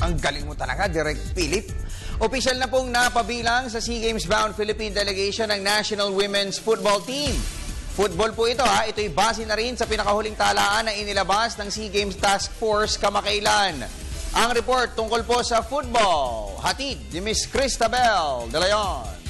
Ang galing mo talaga, Direk Philip. Opisyal na pong napabilang sa SEA Games bound Philippine delegation ng National Women's Football Team. Football po ito ha, ito'y base na rin sa pinakahuling talaan na inilabas ng SEA Games Task Force kamakailan. Ang report tungkol po sa football, hatid ni Miss Cristabel De Leon.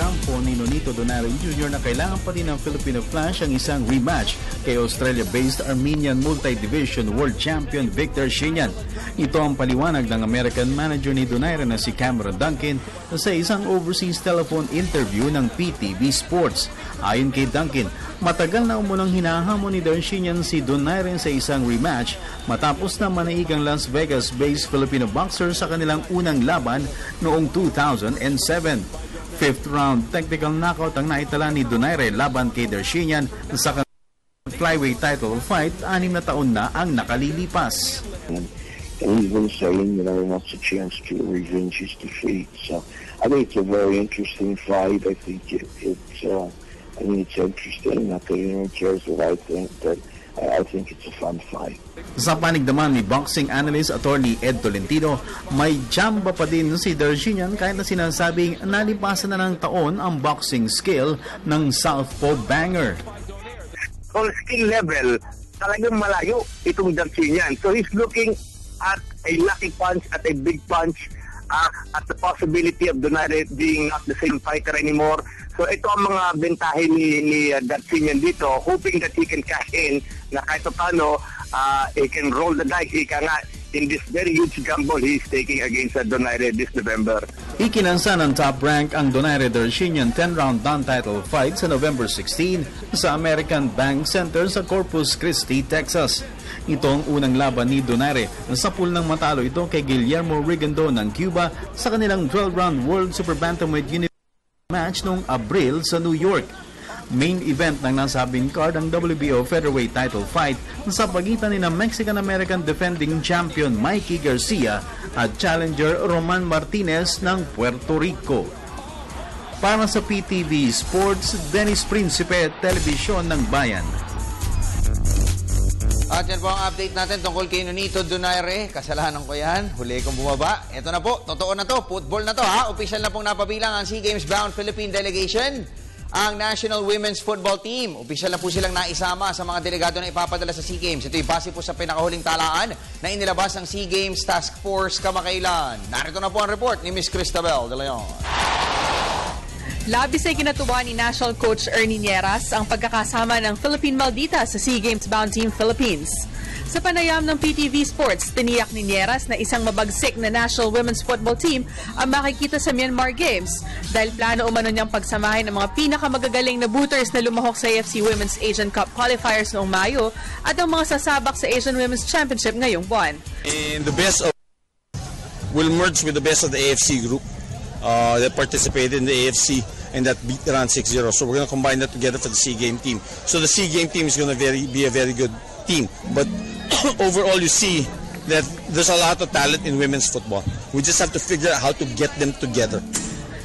Kampo ni Nonito Donaire Jr. na kailangan pa rin ng Filipino Flash ang isang rematch kay Australia-based Armenian Multi-Division World Champion Victor Shinyan. Ito ang paliwanag ng American manager ni Donaire na si Cameron Duncan sa isang overseas telephone interview ng PTV Sports. Ayon kay Duncan, matagal na umunang hinahamon ni Shinyan si Donaire sa isang rematch matapos na manaig ang Las Vegas-based Filipino boxer sa kanilang unang laban noong 2007. Fifth round technical knockout ang naitala ni Donaire laban kay Darshinian sa flyweight title fight 6 na taon na ang nakalilipas. And he's been saying, he wants a chance to revenge his defeat. So I think it's a very interesting fight. I think it's interesting. Not that anyone cares what I think, but I think it's a fun fight. Sa panig naman ni boxing analyst attorney Ed Tolentino, may jamba pa din si Darshinian kahit na sinasabing nalipasan na ng taon ang boxing skill ng Southpaw banger. On skill level, talagang malayo itong Darshinian. So he's looking at a lucky punch, at a big punch, at the possibility of Donaire being not the same fighter anymore. So ito ang mga bentahe ni Darshinian dito, hoping that he can cash in na kahit paano he can roll the dice, in this very huge gamble he's taking against Donaire this November. Ikinansa ng top rank ang Donaire-Darshinian 10-round non-title fight sa November 16 sa American Bank Center sa Corpus Christi, Texas. Ito ang unang laban ni Donaire sa pool ng matalo ito kay Guillermo Rigondo ng Cuba sa kanilang 12-round World Super Bantamweight match noong Abril sa New York. Main event ng nasabing card ang WBO featherweight title fight sa pagitan ni Mexican-American defending champion Mikey Garcia at challenger Roman Martinez ng Puerto Rico. Para sa PTV Sports, Dennis Principe, Telebisyon ng Bayan. At yan po ang update natin tungkol kay Nonito Donaire. Kasalanan ko yan. Huli kong bumaba. Ito na po. Totoo na to. Football na to ha. Official na pong napabilang ang SEA Games bound Philippine delegation. Ang National Women's Football Team. Opisyal na po silang naisama sa mga delegado na ipapadala sa SEA Games. Ito'y base po sa pinakahuling talaan na inilabas ng SEA Games Task Force kamakailan. Narito na po ang report ni Miss Cristabel De Leon. Labis ay kinatuwa ni National Coach Ernie Nieras ang pagkakasama ng Philippine Maldita sa SEA Games bound Team Philippines. Sa panayam ng PTV Sports, tiniyak ni Nieras na isang mabagsik na National Women's Football Team ang makikita sa Myanmar Games dahil plano umano niyang pagsamahin ang mga pinakamagagaling na booters na lumahok sa AFC Women's Asian Cup qualifiers noong Mayo at ang mga sasabak sa Asian Women's Championship ngayong buwan. And the best of will merge with the best of the AFC group that participated in the AFC and that beat around 6-0. So we're going to combine that together for the SEA Game team. So the SEA Game team is going to be a very good team. But overall, you see that there's a lot of talent in women's football. We just have to figure out how to get them together.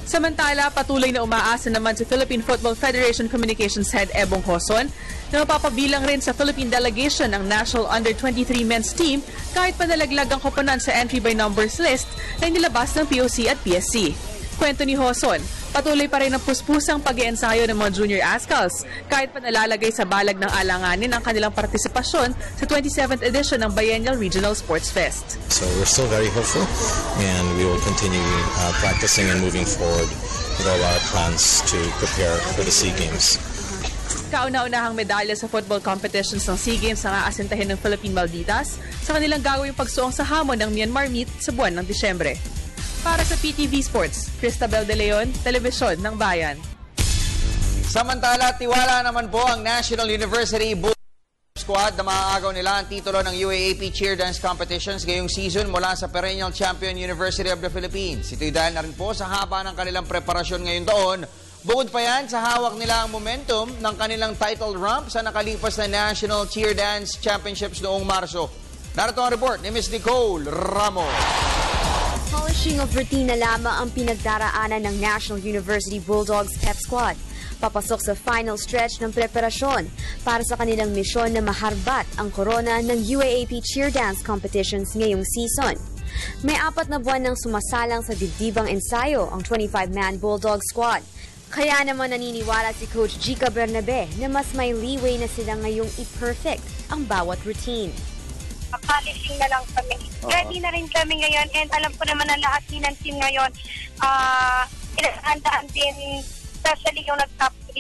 Samantala, patuloy na umaasa naman sa Philippine Football Federation Communications Head Ebong Hoson na mapapabilang rin sa Philippine delegation ng National Under-23 men's team kahit panalaglag ang koponan sa entry by numbers list na inilabas ng POC at PSC. Kwento ni Hoson, patuloy pa rin ang puspusang pag-iensayo ng mga junior Ascals kahit pa nalalagay sa balag ng alanganin ang kanilang partisipasyon sa 27th edition ng Biennial Regional Sports Fest. So we're still very hopeful and we will continue practicing and moving forward with all our plans to prepare for the SEA Games. Kauna-unahang medalya sa football competitions ng SEA Games ang aasintahin ng Philippine Malditas sa kanilang gagawing pagsuong sa hamon ng Myanmar meet sa buwan ng Disyembre. Para sa PTV Sports, Cristabel De Leon, Telebisyon ng Bayan. Samantala, tiwala naman po ang National University Bull Squad na maaagaw nila ang titulo ng UAAP Cheer Dance Competitions ngayong season mula sa perennial champion University of the Philippines. Ito'y dahil na rin po sa haba ng kanilang preparasyon ngayon doon. Bukod pa yan, sa hawak nila ang momentum ng kanilang title ramp sa nakalipas na National Cheer Dance Championships noong Marso. Narito ang report ni Ms. Nicole Ramos. Polishing of routine na lamang ang pinagdaraanan ng National University Bulldogs Pep Squad. Papasok sa final stretch ng preparasyon para sa kanilang misyon na maharbat ang korona ng UAAP cheer dance competitions ngayong season. May 4 na buwan nang sumasalang sa dibdibang ensayo ang 25-man Bulldog Squad. Kaya naman naniniwala si Coach Jica Bernabe na mas may leeway na sila ngayong i-perfect ang bawat routine. Polishing na lang kami. Ready na rin kami ngayon and alam ko naman na lahat din ng team ngayon inahandaan din, especially yung nag-top 3.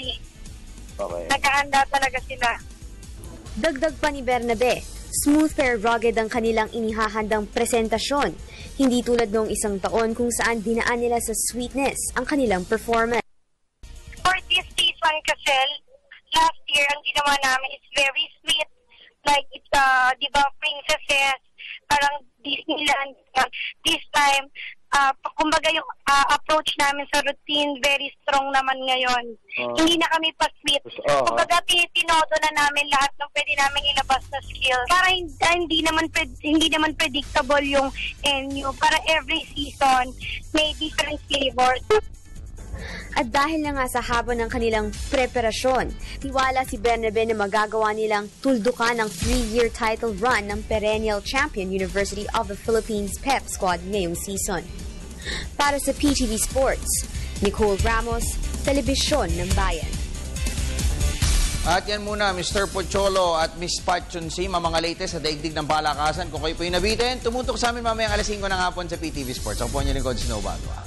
Okay. Nagahanda talaga sila. Dagdag pa ni Bernabe, smooth pero rugged ang kanilang inihahandang presentasyon. Hindi tulad noong isang taon kung saan dinaan nila sa sweetness ang kanilang performance. For this season kasi, last year ang ginawa namin is very sweet. Like it's, di ba, princesses, parang Disneyland. This time, kumbaga yung approach namin sa routine, very strong naman ngayon. Hindi na kami pa-sweet. Kumbaga, tinodo na namin lahat ng pwede namin ilabas na skills. Para hindi naman predictable yung NU. Para every season, may different flavors. At dahil na nga sa haba ng kanilang preparasyon, tiwala si Bernabe na magagawa nilang tuldukan ang 3-year title run ng perennial champion University of the Philippines Pep Squad ngayong season. Para sa PTV Sports, Nicole Ramos, Telebisyon ng Bayan. At yan muna, Mr. Pocholo at Miss Pat Chunsim, ang mga latest sa daigdig ng balakasan. Kung kayo po yung nabitin, tumutok sa amin mamayang alas 5 ng hapon sa PTV Sports. Ako po ang inyong lingkod, Snow Bagua.